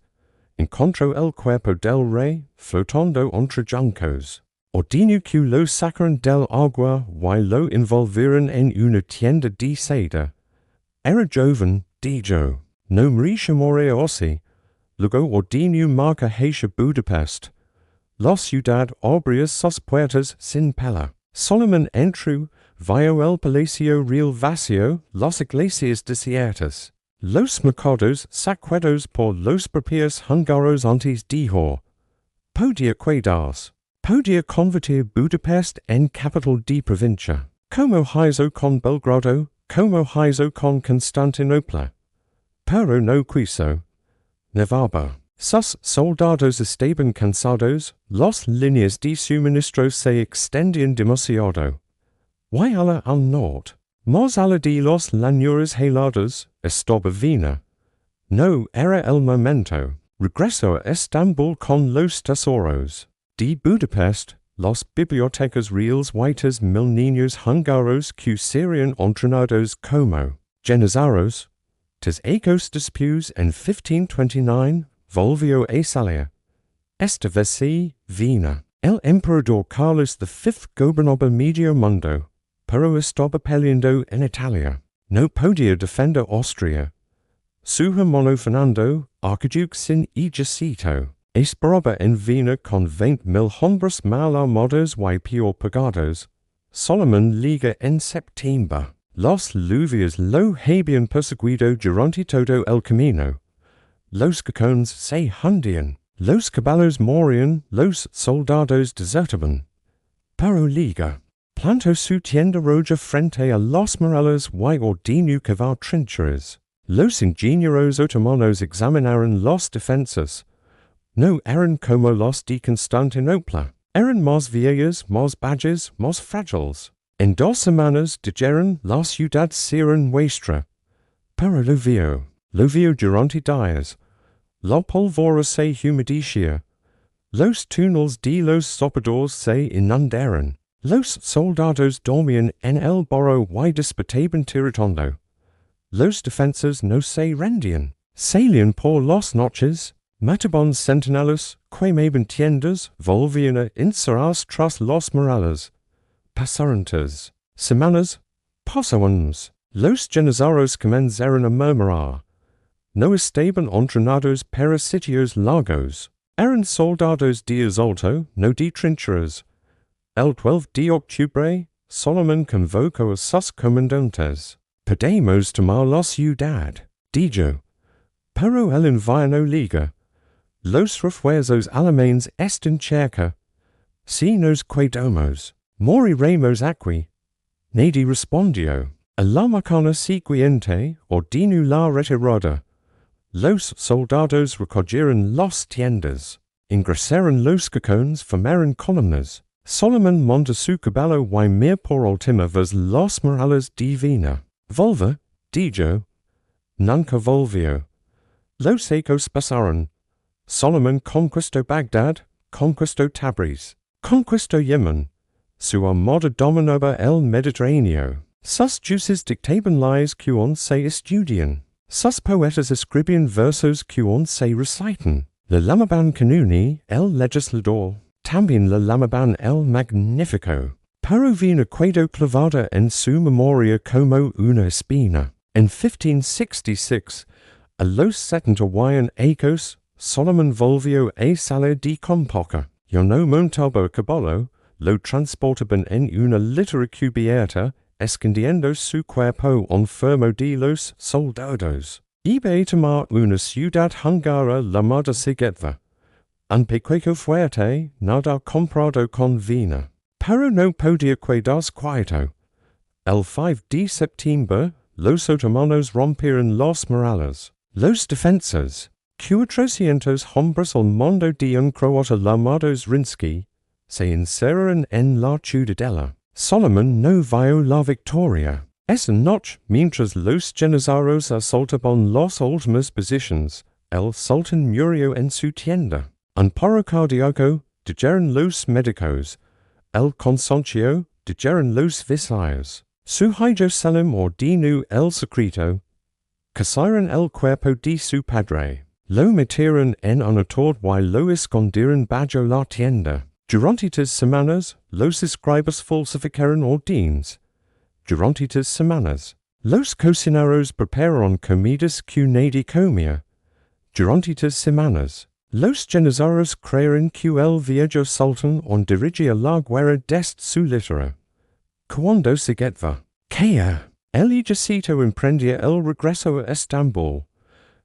Encontró el cuerpo del rey flotando entre juncos. Ordenó que lo sacaran del agua y lo envolvieran en una tienda de seda. Era joven, dijo. No merecía morir así. Luego ordenó marcar hacia Budapest. La ciudad abría sus puertas sin pela. Solimán entró, vio el palacio real vacío, las iglesias desiertas. Los mercados saqueados por los propios húngaros antes dijo. Podía quedarse. Podía convertir Budapest en capital de provincia. Como hizo con Belgrado, como hizo con Constantinopla. Pero no quiso. Nevaba. Sus soldados estaban cansados, las líneas de suministro se extendían demasiado. Y al norte, más allá de las llanuras heladas, estaba Viena. No era el momento. Regresó a Estambul con los tesoros. De Budapest, las bibliotecas reales whitas 1,000 niños húngaros que serían entrenados como Janissaros. Tes ecos después en 1529, volvió a salir. Esta vez Viena. El emperador Carlos V gobernaba medio mundo, pero estaba peleando en Italia. No podía defender Austria. Su hermano Fernando, archiduque sin ejército, esperaba en Viena con 20,000 hombres mal armados y peor pagados. Solimán liga en septiembre. Las lluvias lo habían perseguido durante todo el camino. Los cacones se hundían. Los caballos morían, los soldados desertaban. Pero liga plantó su tienda roja frente a las murallas y ordenó cavar trincheras. Los ingenieros otomanos examinaron las defensas. No eran como las de Constantinopla. Eran más viejas, más bajas, más frágiles. En 2 semanas dijeron la ciudad sería nuestra. Pero llovió durante días. La pólvora se humedecía. Los túneles de los sopadores se inundaron. Los soldados dormían en el barro y disputaban tiritando. Los defensas no se rendían. Salían por las noches. Mataban centinelas, quemaban tiendas, volvían a encerrarse tras las murallas. Pasaron semanas, pasaban. Los janissaros comenzaron a murmurar. No estaban entrenados para sitios largos. Eran soldados de asalto, no de trincheras. El 12 de octubre, Solimán convocó a sus comandantes. Podemos tomar la ciudad, dijo. Pero el invierno liga. Los refuerzos alemanes están cerca. Si nos quedamos, moriremos aquí. Nadie respondió. A la mañana siguiente, ordenó la retirada. Los soldados recogieron las tiendas. Ingresaron los cacones, formaron columnas. Solimán montó su caballo y mir por última vez las murallas de Viena. Volva, dijo. Nunca volvió. Los ecos pasaron. Solimán conquistó Bagdad, conquistó Tabriz, conquistó Yemen. Su armada dominaba el Mediterráneo. Sus jueces dictaban leyes que aún se estudian. Sus poetas escribían versos que aún se recitan. Le llamaban canuni el legislador, también le llamaban el magnifico. Pero vino quedó clavada en su memoria como una espina. En 1566, a los 71 años, Solimán volvió a salir de Compoca. Yo no montaba a caballo, lo transportaban en una litera cubierta, escondiendo su cuerpo enfermo de los soldados. Iba a tomar una ciudad húngara llamada Sigeta. Un pequeño fuerte, nada comprado con Viena. Pero no podía quedarse quieto. El 5 de septiembre, los otomanos rompieron las murallas. Los defensores, 400 hombres al mando de un croata llamados Rinsky, se encerraron en la ciudadela. Solimán no vio la victoria. Esa noche, mientras los janízaros asaltaban las últimas posiciones, el sultán murió en su tienda. Un paro cardíaco, dijeron los médicos. El cansancio, dijeron los visados. Su hijo Selim ordenó el secreto. Cayeron el cuerpo de su padre. Lo metieron en un ataúd y lo escondieron bajo la tienda. Durante 3 semanas, los escribas falsificaron órdenes. Durante 3 semanas, los cocineros prepararon comidas que nadie comía. Durante 3 semanas, los janízaros creyeron que el viejo sultán dirigía la guerra desde su litera. Cuando Sigeta caía, el ejército emprendía el regreso a Estambul.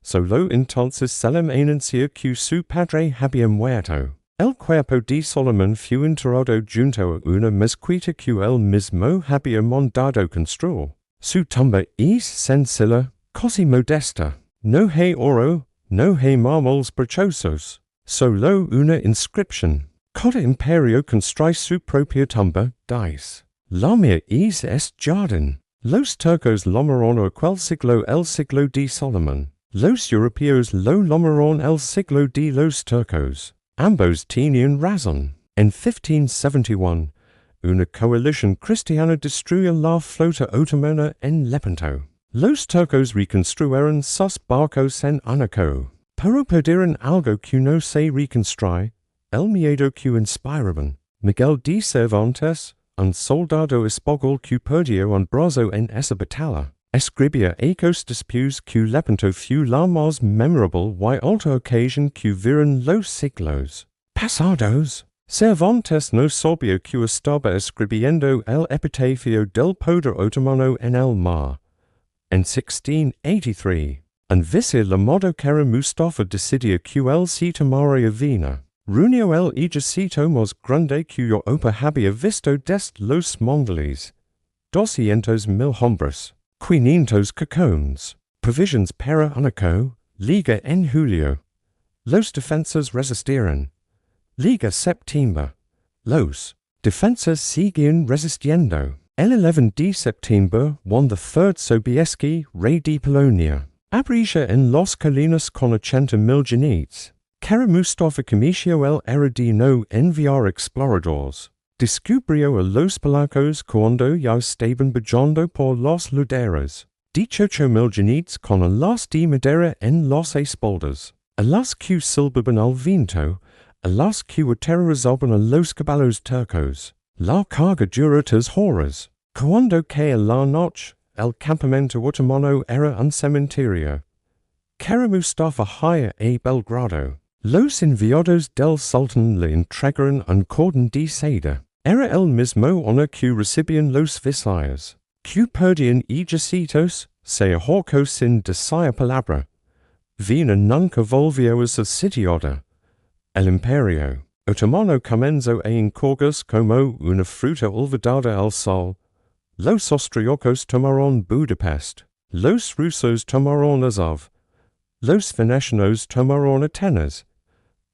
Solo entonces Selim anunció que su padre había muerto. El cuerpo de Solimán fue enterrado junto a una mezquita que él mismo había mandado construir. Su tumba es sencilla, casi modesta. No hay oro, no hay mármoles preciosos. Solo una inscripción. Cada imperio construye su propia tumba, dice. La mía es este jardín. Los turcos llamaron aquel siglo el siglo de Solimán. Los europeos lo llamaron el siglo de los turcos. Ambos tenían razón. En 1571, una coalición cristiana destruyó la flota otomana en Lepanto. Los turcos reconstruyeron sus barcos en Anaco. Pero perdieron algo que no se reconstruye, el miedo que inspiraban. Miguel de Cervantes, un soldado español que perdió un brazo en esa batalla, escribía ecos después que Lepanto fue la más memorable y alta ocasión que vieron los siglos pasados. Cervantes no sabía que estaba escribiendo el epitafio del poder otomano en el mar. En 1683, un vice llamado Kara Mustafa decidió que él se tomaría Viena. Reunió el ejército más grande que Europa había visto desde los mongoles. 200,000 hombres. 500 cacones, provisions para Anaco, Liga en julio. Los defensores resistieron. Liga septiembre. Los defensores siguen resistiendo. El 11 de septiembre, Juan III Sobieski, rey de Polonia, abrilla en las colinas con 80,000 jinetes. Kara Mustafa cometió el error de no enviar exploradores. Descubrió a los polacos cuando ya estaban bajando por las laderas. 18,000 jinetes con alas de madera en las espaldas. Alas que silbaban al viento, alas que aterrorizaban a los caballos turcos. La carga duró 3 horas. Cuando caía la noche, el campamento otomano era un cementerio. Kara Mustafa huía a Belgrado. Los enviados del sultán le entregaron un cordón de seda. Era el mismo honor que recibían los visados. Que perdían ejércitos, se ahorcó sin decir palabra. Viena nunca volvió a ser sitiada. El Imperio Otomano comenzó a encorvarse como una fruta olvidada al sol. Los austriacos tomaron Budapest. Los rusos tomaron Azov. Los venecianos tomaron Atenas.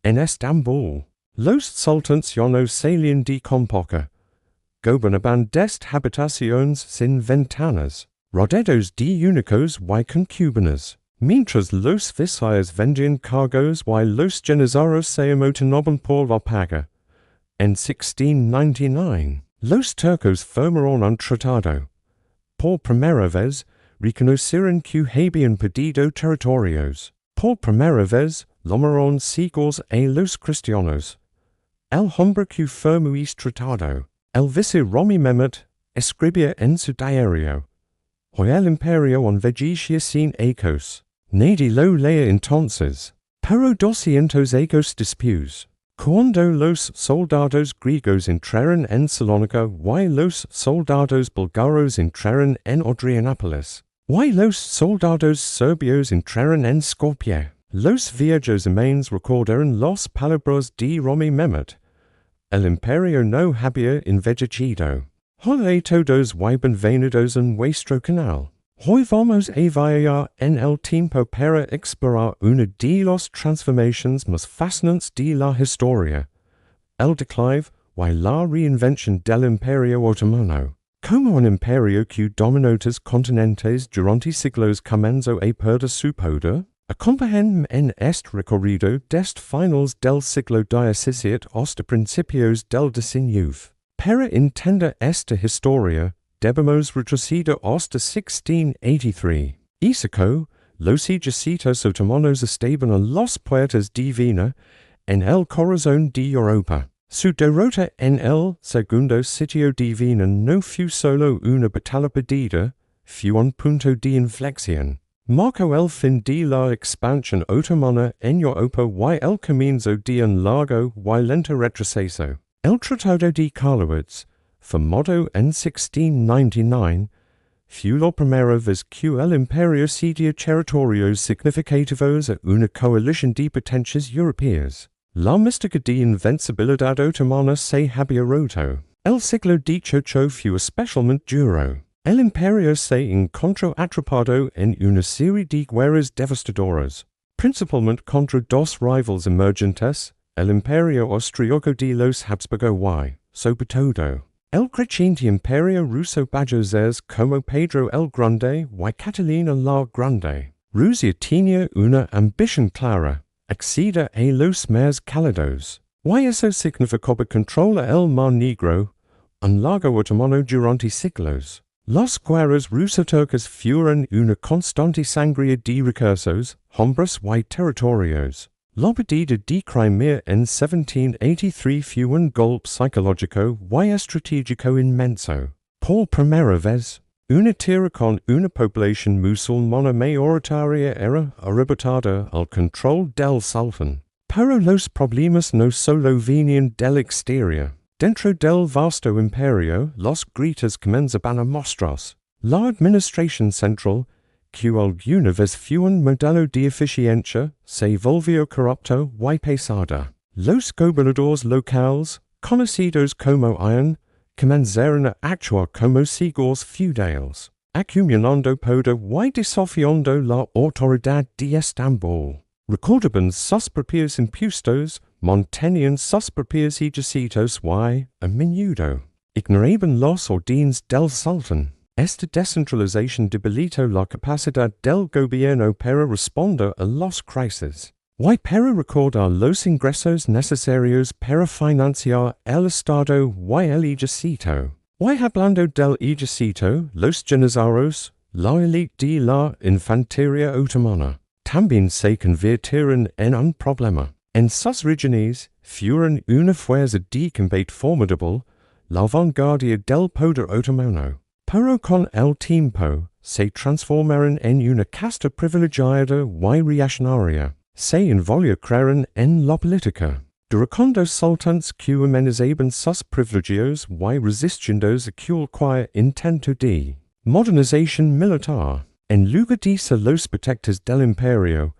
En Estambul, los sultanes ya no salían de Compoca. Gobernaban desde habitaciones sin ventanas, rodeados de únicos y concubinas. Mientras los visados vendían cargos y los janízaros se amotinaban por la paga. En 1699, los turcos firmaron un tratado. Por primera vez, reconocieren que habían perdido territorios. Por primera vez, llamaron siglos a los cristianos. El hombre que firmuis tratado. El vice Romi Mehmet, escribía en su diario. Hoy el imperio on vegecia sin ecos. Nadie lo lea entonces. Pero 200 ecos después. Cuando los soldados griegos entraron en Salónica, y los soldados bulgaros entraron en Adrianopolis, y los soldados serbios entraron en Skopje. Los viejos alemanes recordaron los palabras de Romi Mehmet. El imperio no había envejecido. Hoy todos bienvenidos en vuestro canal. Hoy vamos a viajar en el tiempo para explorar una de las transformaciones más fascinantes de la historia, el declive y la reinvención del Imperio Otomano. Como un imperio que dominó los continentes durante siglos comenzó a perder su poder, acompañadme en este recorrido desde finales del siglo XVII hasta principios del XIX. Para entender esta historia, debemos retroceder hasta 1683. Isaco, los ejércitos otomanos estaban a las puertas de Viena, en el corazón de Europa. Su derrota en el segundo sitio de Viena no fue solo una batalla perdida, fue un punto de inflexión. Marcó el fin de la expansión otomana en Europa y el comienzo de un largo y lento retroceso. El Tratado de Karlowitz, firmado en 1699, fue la primera vez que el imperio cedía territorios significativos a una coalición de potencias europeas. La mística de invencibilidad otomana se había roto. El siglo XVIII fue especialmente duro. El imperio se encontró atrapado en una serie de guerras devastadoras, principalmente contra dos rivales emergentes, el imperio austríaco de los Habsburgo y, sobre todo, el creciente imperio ruso bajo como Pedro el Grande y Catalina la Grande. Rusia tenía una ambición clara, acceder a los mares cálidos, y eso significaba controlar el Mar Negro, un lago otomano durante siglos. Las guerras ruso-turcas fueron una constante sangría de recursos, hombres y territorios. La pérdida de Crimea en 1783 fue un golpe psicológico y estratégico inmenso. Por primera vez, una tierra con una población musulmana mayoritaria era arrebatada al control del sultán. Pero los problemas no solo venían del exterior. Dentro del vasto imperio, los gritos comenzaban a mostrarse. La administración central, que alguna vez fue un modelo de eficiencia, se volvió corrupto y pesada. Los gobernadores locales, conocidos como Iron, comenzaron a actuar como siglos feudales, acumulando poder y desafiando la autoridad de Estambul. Recordaban sus propios impuestos, mantenían sus propios ejércitos y, a menudo, ignoraban las órdenes del sultán. Esta descentralización debilitó la capacidad del gobierno para responder a las crisis, y para recordar los ingresos necesarios para financiar el Estado y el ejército. Y hablando del ejército, los janízaros, la élite de la infantería otomana, también se convirtieron en un problema. En sus regiones, fueron una fuerza de combate formidable, la vanguardia del poder otomano. Pero con el tiempo, se transformaron en una casta privilegiada y reaccionaria. Se involucraron en la política, derrocando sultanes que amenazaban sus privilegios y resistiendo a cualquier intento de modernización militar. En lugar de ser los protectores del imperio,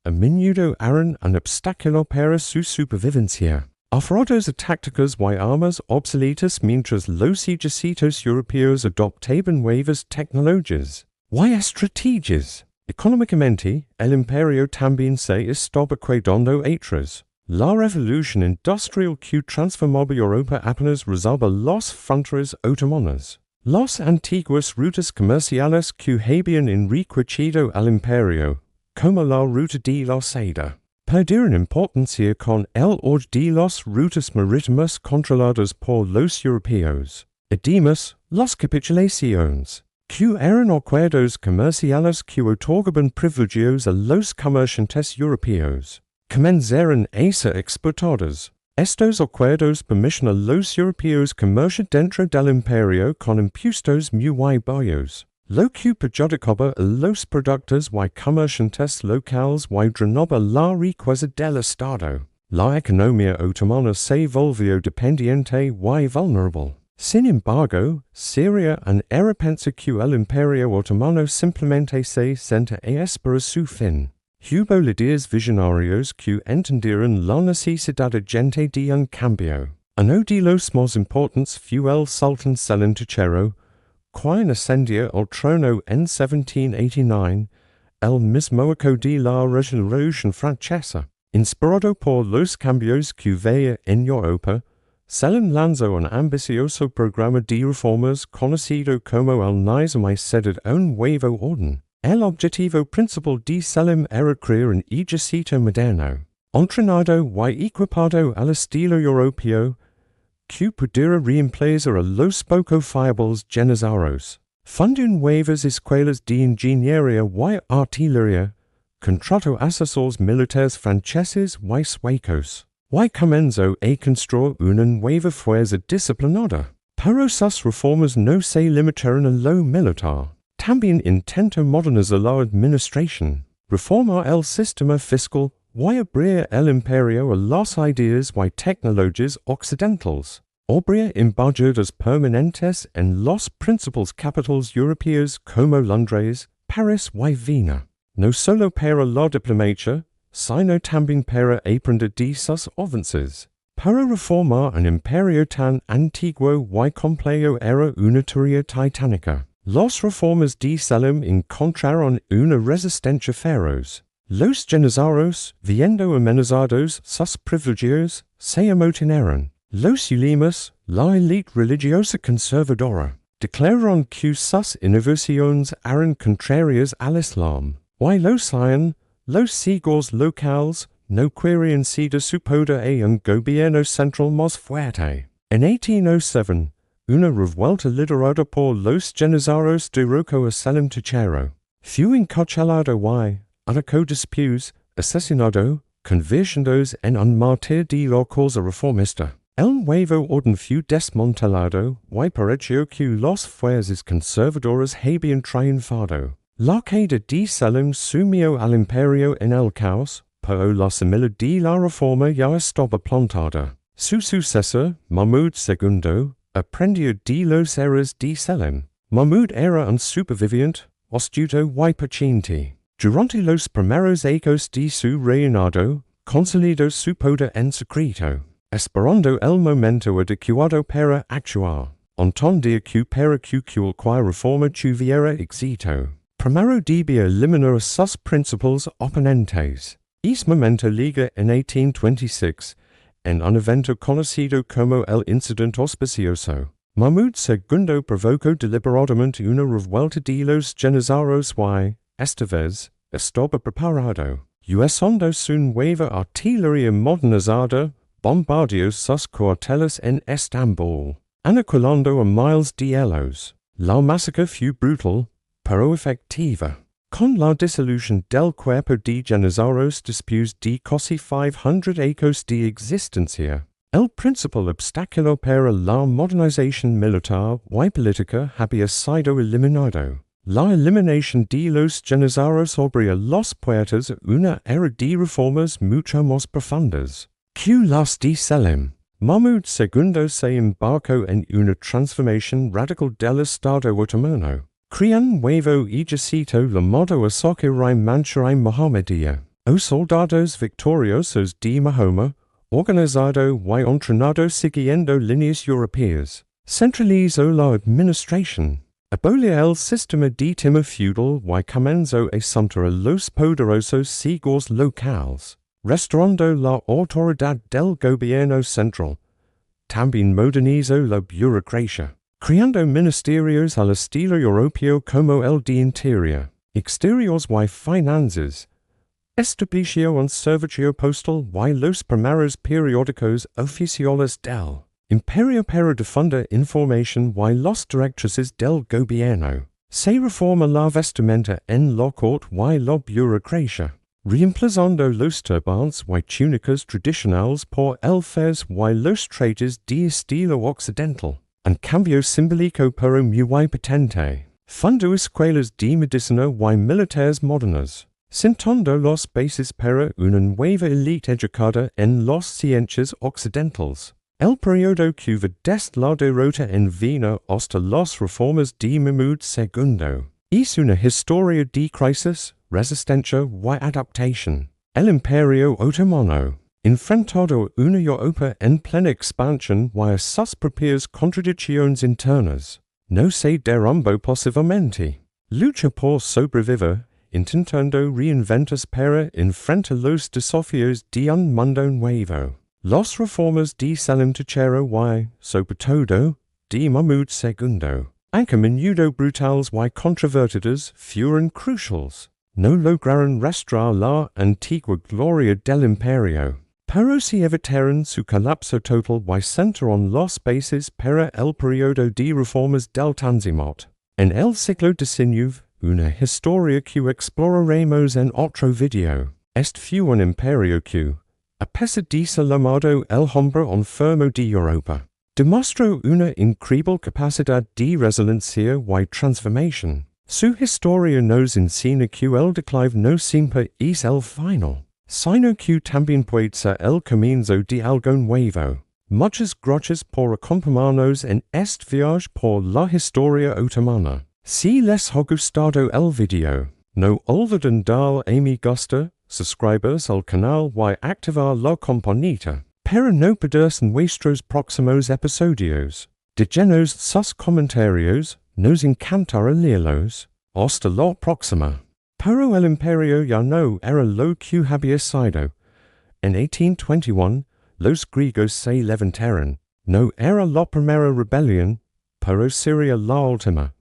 a menudo eran un obstáculo para su supervivencia. Aferrados a tácticas y armas obsoletas mientras los ejércitos europeos adoptaban nuevas tecnologías y estrategias. Económicamente, el imperio también se estaba quedando atrás. La revolución industrial que transformaba Europa apenas rozaba las fronteras otomanas. Las antiguas rutas comerciales que habían enriquecido al imperio, como la ruta de la seda, perdieron importancia con el auge de las rutas marítimas controladas por los europeos. Además, las capitulaciones, que eran acuerdos comerciales que otorgaban privilegios a los comerciantes europeos. Comenzaron a ser exportados. Estos acuerdos permiten a los europeos comerciar dentro del imperio con impuestos muy bajos, lo que perjudicaba a los productos y comerciantes locales y drenaba la riqueza del Estado. La economía otomana se volvió dependiente y vulnerable. Sin embargo, sería en repente que el Imperio Otomano simplemente se sentía a esperar su fin. Hubo líderes visionarios que entendieron la necesidad urgente de un cambio. Uno de los más importantes fue el sultán Selim III, quien ascendió al trono en 1789, el mismo eco de la Revolución Francesa. Inspirado por los cambios que veía en Europa, Selim lanzó un ambicioso programa de reformas conocido como el nizam de un nuevo orden. El objetivo principal de Selim era crear un ejército moderno, entrenado y equipado al estilo europeo, que pudiera reemplazar a los poco fiables janissaries. Fundó nuevas escuelas de ingeniería y artillería, contrató asesores militares franceses y suecos, y comenzó a construir una nueva fuerza disciplinada. Pero sus reformas no se limitaron a lo militar. También intentó modernizar la administración, reformar el sistema fiscal y abrir el imperio a las ideas y tecnologías occidentales. Abría embajadas permanentes en los principales capitales europeos como Londres, París y Viena. No solo para la diplomacia, sino también para aprender de sus avances. Para reformar un imperio tan antiguo y complejo era una tarea titánica. Las reformas de Selim encontraron una resistencia feroz. Los janissaries, viendo amenazados sus privilegios, se amotinaron. Los ulemas, la élite religiosa conservadora, declararon que sus innovaciones eran contrarias al Islam. Y los siglos locales no querían ceder su poder a un gobierno central más fuerte. En 1807, una revuelta liderada por los janissaries derrocó a Selim III. Fue encarcelado y, atacado después, asesinado, convirtiéndose en un mártir de la causa reformista. El nuevo orden fue desmantelado y pareció que las fuerzas conservadoras habían triunfado. La caída de Selim sumió al imperio en el caos, pero la semilla de la reforma ya estaba plantada. Su sucesor, Mahmud II, aprendió de los errores de Selim. Mahmud era un superviviente, astuto y paciente. Durante los primeros años de su reinado, consolidó su poder en secreto, esperando el momento adecuado para actuar. Entendía que para que cualquier reforma tuviera éxito, primero debía eliminar a sus principales oponentes. Ese momento llega en 1826, en un evento conocido como el incidente auspicioso. Mahmud II provocó deliberadamente una revuelta de los janissaries y, esta vez, estaba preparado. Usando su nueva artillería modernizada, bombardeó sus cuarteles en Estambul, aniquilando a miles de ellos. La masacre fue brutal, pero efectiva. Con la disolución del cuerpo de janissaries después de casi 500 años de existencia, el principal obstáculo para la modernización militar y política había sido eliminado. La eliminación de los janissaries abría las puertas a una era de reformas mucho más profundas que las de Selim. Mahmud II se embarcó en una transformación radical del Estado otomano. Creó un nuevo ejército llamado Asakir-i Manshur-i Mohammedia, o soldados victoriosos de Mahoma, organizado y entrenado siguiendo líneas europeas. Centralizó la administración, abolió el sistema de timor feudal y comenzó a asentar a los poderosos siglos locales, restaurando la autoridad del gobierno central. También modernizó la burocracia, creando ministerios al estilo europeo como el de Interior, Exteriores y Finanzas. Estableció un servicio postal y los primeros periódicos oficiales del Imperio para difundir información y las directrices del gobierno. Se reforma la vestimenta en la corte y la burocracia, reemplazando los turbantes y túnicas tradicionales por el fez y los trajes de estilo occidental, and cambió simbólico pero muy potente. Fundó escuelas de medicina y militares modernas, sentando las bases para una nueva élite educada en las ciencias occidentales. El periodo que va desde la derrota en Viena hasta las reformas de Mahmud II es una historia de crisis, resistencia y adaptación. El Imperio Otomano, enfrentado a una Europa en plena expansión y a sus propias contradicciones internas, no se derrumbó pasivamente. Lucha por sobrevivir, intentando reinventarse para enfrentar los desafíos de un mundo nuevo. Las reformas de Selim III y, sobre todo, de Mahmud II, aunque a menudo brutales y controvertidas, fueron cruciales. No lograron restaurar la antigua gloria del imperio, pero sí evitaron su colapso total y sentaron las bases para el periodo de reformas del Tanzimat. En el siglo XIX, una historia que exploraremos en otro video. Este fue un imperio que, a pesar de ser llamado el hombre enfermo de Europa, demostró una increíble capacidad de resiliencia y transformación. Su historia nos enseña que el declive no siempre es el final, sino que también puede ser el comienzo de algo nuevo. Muchas gracias por acompañarnos en este viaje por la historia otomana. Si les ha gustado el video, no olviden dar a me gusta, suscribirse al canal y activar la campanita para no perderse nuestros próximos episodios. Déjenos sus comentarios, nos encantará leerlos. Hasta la próxima. Pero el imperio ya no era lo que había sido. En 1821, los griegos se levantaron. No era la primera rebelión, pero sería la última.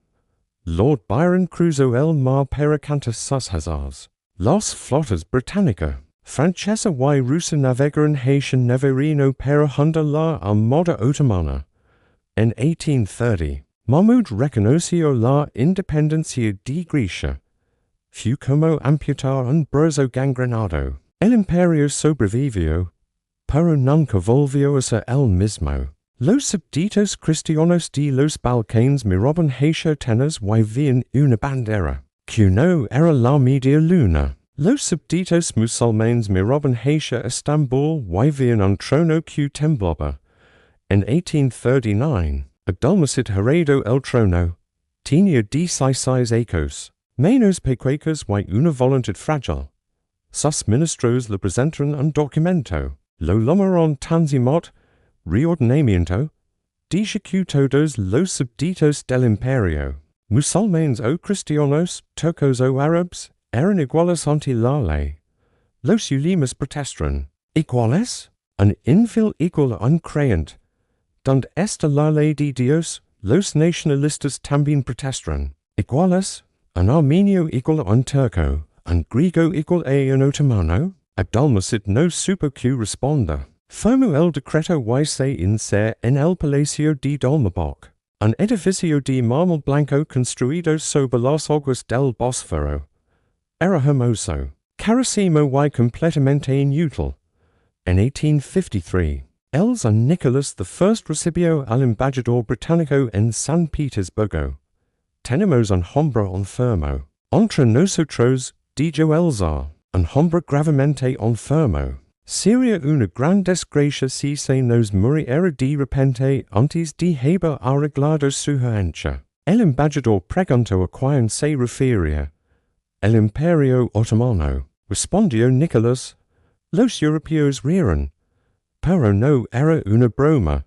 Lord Byron cruzó el mar para cantar sus hazaras. Las flotas británica, francesa y rusa navegaron hacia Navarino para hundar la armada otomana. En 1830, Mahmud reconoció la independencia de Grecia. Fue como amputar un brazo gangrenado. El imperio sobrevivió, pero nunca volvió a ser el mismo. Los súbditos cristianos de los Balcanes miraban hacia Atenas y veían una bandera, que no era la media luna. Los súbditos musulmanes miraban hacia Estambul y veían un trono que temblaba. En 1839, Abdulmecid heredó el trono. Tenía 16 ecos, menos pequeños y una voluntad frágil. Sus ministros le presentaron un documento. Lo llamaron Tanzimat, reordenamiento, dice que todos los súbditos del imperio, musulmanes o cristianos, turcos o árabes, eran iguales ante la ley. Los ulemas protestaron. ¿Iguales? Un infiel igual a un creyente. Donde está la ley de Dios, los nacionalistas también protestaron. ¿Iguales? Un armenio igual a un turco, un griego igual a un otomano. Abdulmecid no supo que responder. Firmó el decreto y se insere en el Palacio de Dolmaboc, un edificio de mármol blanco construido sobre las aguas del Bósforo. Era hermoso, carísimo y completamente inútil. En 1853, el San Nicolás I recibió al embajador británico en San Petersburgo. Tenemos un hombre enfermo. Entre nosotros, dijo el zar, un hombre gravemente enfermo. Sería una gran desgracia si se nos muriera de repente antes de haber arreglado su herencia. El embajador preguntó a quién se refería. El Imperio Otomano, respondió Nicolás. Los europeos rieron. Pero no era una broma.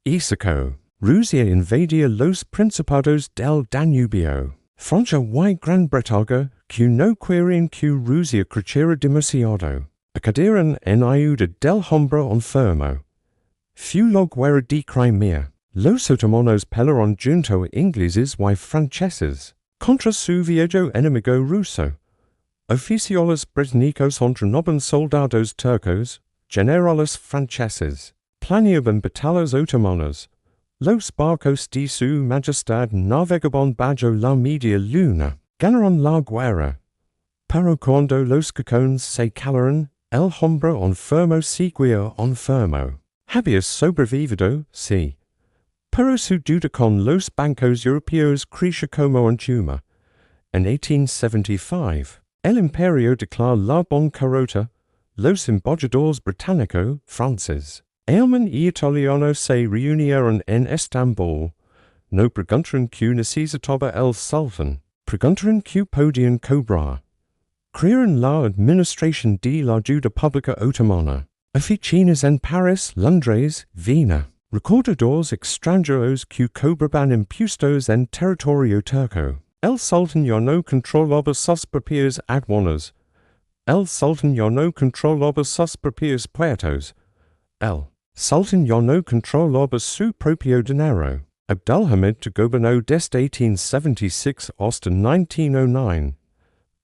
Isacó. Rusia invadía los principados del Danubio. Francia y Gran Bretaña, que no querían que Rusia creciera demasiado, acudieron en ayuda del hombre enfermo. Fue la guerra de Crimea. Los otomanos pelearon junto a ingleses y franceses contra su viejo enemigo ruso. Oficiales británicos entrenaban soldados turcos, generales franceses, planeaban batallas otomanas. Los barcos de su majestad navegaban bajo la media luna, ganaron la guerra. Pero cuando los cacones se calaron, el hombre enfermo seguía enfermo. Había sobrevivido, sí. Pero su deuda con los bancos europeos creció como en chuma. En 1875, el imperio declaró la bancarrota. Los embajadores británico, franceses, alemán y italiano se reunieron en Estambul. No preguntaron que necesitaba el sultán, preguntaron que podían cobrar. Crearon la administración de la ayuda pública otomana. Oficinas en París, Londres, Viena. Recordadores extranjeros que cobraban impuestos en territorio turco. El sultán ya no controlaba sus propias aduanas. El sultán ya no controlaba sus propios puertos. El sultán ya no controlaba su propio dinero. Abdulhamid gobernó desde 1876 hasta 1909.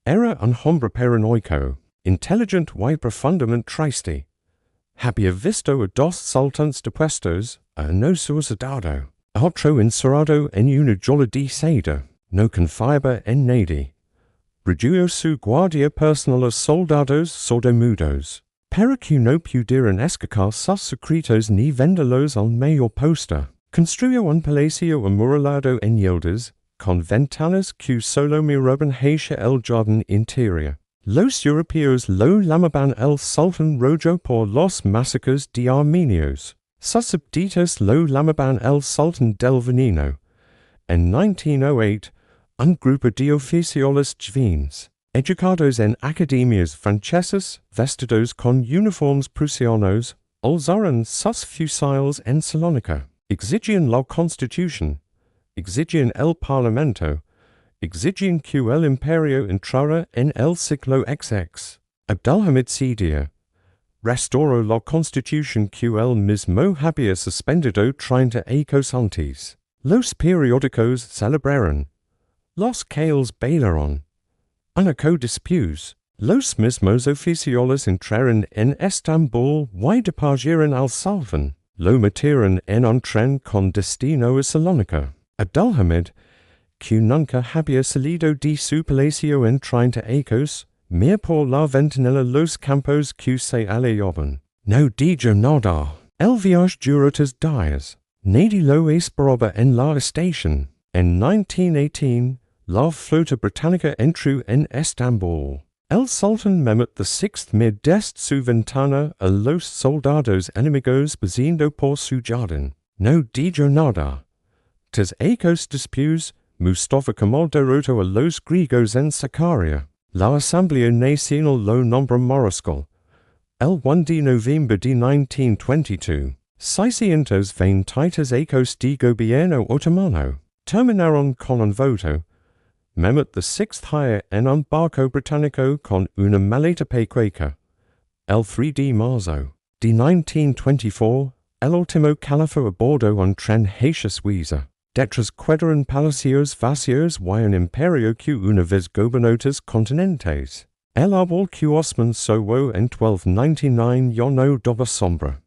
Era un hombre paranoico, inteligente y profundamente triste. Había visto a dos sultanes depuestos, a uno suicidado, a otro encerrado en una jaula de seda, no confiaba en nadie. Redujo su guardia personal a soldados sordomudos, para que no pudieran escacar sus secretos ni venderlos al mayor posta. Construyó un palacio amurallado en yildiz, con ventanas que solo miraban hacia el jardín interior. Los europeos lo llamaban el sultán rojo por los masacres de armenios. Sus súbditos lo llamaban el sultán del veneno. En 1908, un grupo de oficiales juveniles, educados en academias francesas, vestidos con uniformes prusianos, alzaron sus fusiles en Salónica, exigían la constitución, exigían el parlamento, exigían que el imperio entrara en el siglo XX. Abdulhamid cedía. Restauró la constitución que él mismo había suspendido 30 años antes. Los periódicos celebraron. Los caels bailaron. Anarco después. Los mismos oficiales entraron en Estambul y departieron al sultán. Lo metieron en un tren con destino a Salónica. Abdulhamid, que nunca había salido de su palacio en 30 años, mira por la ventanilla los campos que se alejaban. No dijo nada. El viaje duró 3 días. Nadie lo esperaba en la estación. En 1918, la flota británica entró en Estambul. El sultán Mehmed VI miró desde su ventana a los soldados enemigos pasando por su jardín. No dijo nada. 3 años después, Mustafa Kemal derrotó a los griegos en Sakarya. La Asamblea Nacional lo nombró mariscal. El 1 de noviembre de 1922, 623 años de gobierno otomano terminaron con un voto. Mehmed VI haya en un barco británico con una maleta pequeña. El 3 de marzo de 1924, el último califa abordó un tren hacia Suiza. Detrás quedaron palacios vacíos y un imperio que una vez gobernó 3 continentes. El árbol que Osman sowó en 1299 ya no daba sombra.